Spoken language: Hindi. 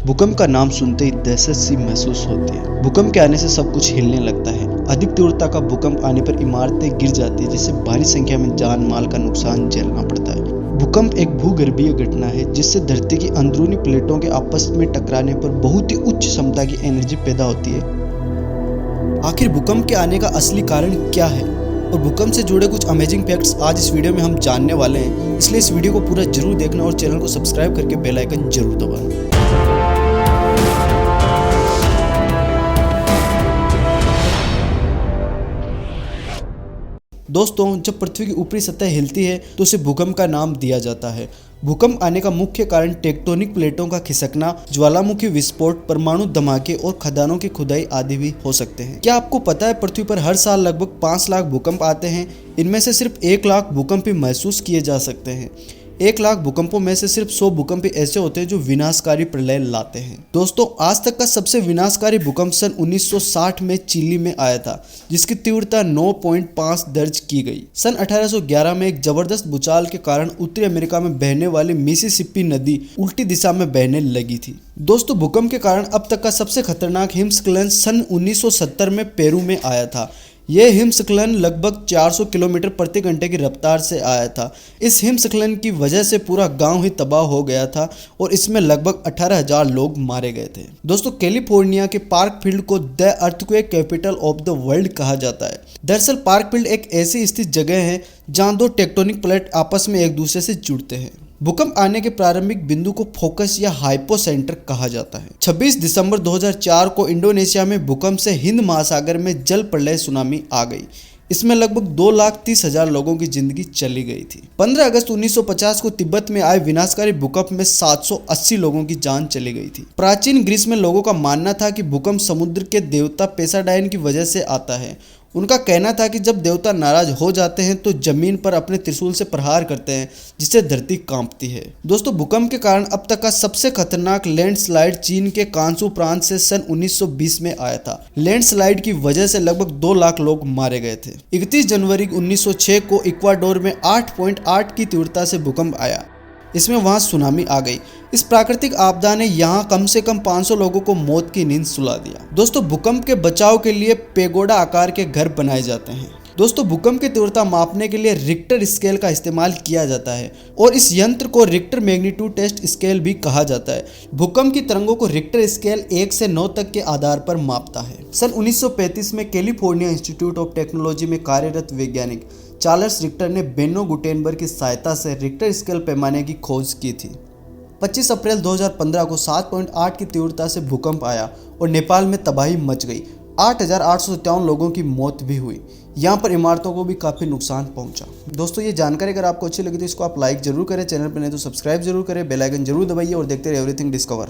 भूकंप का नाम सुनते ही दहशत सी महसूस होती है। भूकंप के आने से सब कुछ हिलने लगता है। अधिक तीव्रता का भूकंप आने पर इमारतें गिर जाती है, जिससे भारी संख्या में जान माल का नुकसान झेलना पड़ता है। भूकंप एक भूगर्भीय घटना है जिससे धरती की अंदरूनी प्लेटों के आपस में टकराने पर बहुत ही उच्च क्षमता की एनर्जी पैदा होती है। आखिर भूकंप के आने का असली कारण क्या है और भूकंप से जुड़े कुछ अमेजिंग फैक्ट्स आज इस वीडियो में हम जानने वाले हैं, इसलिए इस वीडियो को पूरा जरूर देखना और चैनल को सब्सक्राइब करके बेल आइकन जरूर दबाना। दोस्तों, जब पृथ्वी की ऊपरी सतह हिलती है तो उसे भूकंप का नाम दिया जाता है। भूकंप आने का मुख्य कारण टेक्टोनिक प्लेटों का खिसकना, ज्वालामुखी विस्फोट, परमाणु धमाके और खदानों की खुदाई आदि भी हो सकते हैं। क्या आपको पता है पृथ्वी पर हर साल लगभग 5 लाख भूकंप आते हैं। इनमें से सिर्फ 1 लाख भूकंप ही महसूस किए जा सकते हैं। 1 लाख भूकंपों में से सिर्फ 100 भूकंप ऐसे होते हैं जो विनाशकारी प्रलय लाते हैं। दोस्तों, आज तक का सबसे विनाशकारी भूकंप सन 1960 में चिली में आया था, जिसकी तीव्रता 9.5 दर्ज की गई। सन 1811 में एक जबरदस्त भूचाल के कारण उत्तरी अमेरिका में बहने वाली मिसिसिपी नदी उल्टी दिशा में बहने लगी थी। दोस्तों, भूकंप के कारण अब तक का सबसे खतरनाक हिमस्खलन सन 1970 में पेरू में आया था। यह हिमस्खलन लगभग 400 किलोमीटर प्रति घंटे की रफ्तार से आया था। इस हिमस्खलन की वजह से पूरा गांव ही तबाह हो गया था और इसमें लगभग 18,000 लोग मारे गए थे। दोस्तों, कैलिफोर्निया के पार्कफील्ड को the earthquake capital of the world कहा जाता है। दरअसल पार्कफील्ड एक ऐसी स्थित जगह है जहां 2 टेक्टोनिक प्लेट आपस में एक दूसरे से जुड़ते हैं। भूकंप आने के प्रारंभिक बिंदु को फोकस या हाइपोसेंटर कहा जाता है। 26 दिसंबर 2004 को इंडोनेशिया में भूकंप से हिंद महासागर में जल प्रलय सुनामी आ गई। इसमें लगभग 2,30,000 लोगों की जिंदगी चली गई थी। 15 अगस्त 1950 को तिब्बत में आए विनाशकारी भूकंप में 780 लोगों की जान चली गई थी। प्राचीन ग्रीस में लोगों का मानना था कि भूकंप समुद्र के देवता पेसाडाइन की वजह से आता है। उनका कहना था कि जब देवता नाराज हो जाते हैं तो जमीन पर अपने त्रिशूल से प्रहार करते हैं, जिससे धरती कांपती है। दोस्तों, भूकंप के कारण अब तक का सबसे खतरनाक लैंडस्लाइड चीन के कांसू प्रांत से सन 1920 में आया था। लैंडस्लाइड की वजह से लगभग 2 लाख लोग मारे गए थे। 31 जनवरी 1906 को इक्वाडोर में 8.8 की तीव्रता से भूकंप आया। इसमें वहां सुनामी आ गई। इस प्राकृतिक आपदा ने यहां कम से कम 500 लोगों को मौत की नींद सुला दिया। दोस्तों, भूकंप के बचाव के लिए पेगोडा आकार के घर बनाए जाते हैं। दोस्तों, भूकंप की तीव्रता मापने के लिए रिक्टर स्केल का इस्तेमाल किया जाता है और इस यंत्र को रिक्टर मैग्नीट्यूड टेस्ट स्केल भी कहा जाता है। भूकंप की तरंगों को रिक्टर स्केल 1 से 9 तक के आधार पर मापता है। सन 1935 में कैलिफोर्निया इंस्टीट्यूट ऑफ टेक्नोलॉजी में कार्यरत वैज्ञानिक चार्ल्स रिक्टर ने बेनो गुटेनबर्ग की सहायता से रिक्टर स्केल पैमाने की खोज की थी। 25 अप्रैल 2015 को 7.8 की तीव्रता से भूकंप आया और नेपाल में तबाही मच गई। 8,857 लोगों की मौत भी हुई। यहाँ पर इमारतों को भी काफ़ी नुकसान पहुंचा। दोस्तों, ये जानकारी अगर आपको अच्छी लगी तो इसको आप लाइक जरूर करें, चैनल पर नहीं तो सब्सक्राइब जरूर करें, बेल आइकन जरूर दबाइए और देखते रहिए एवरीथिंग डिस्कवर।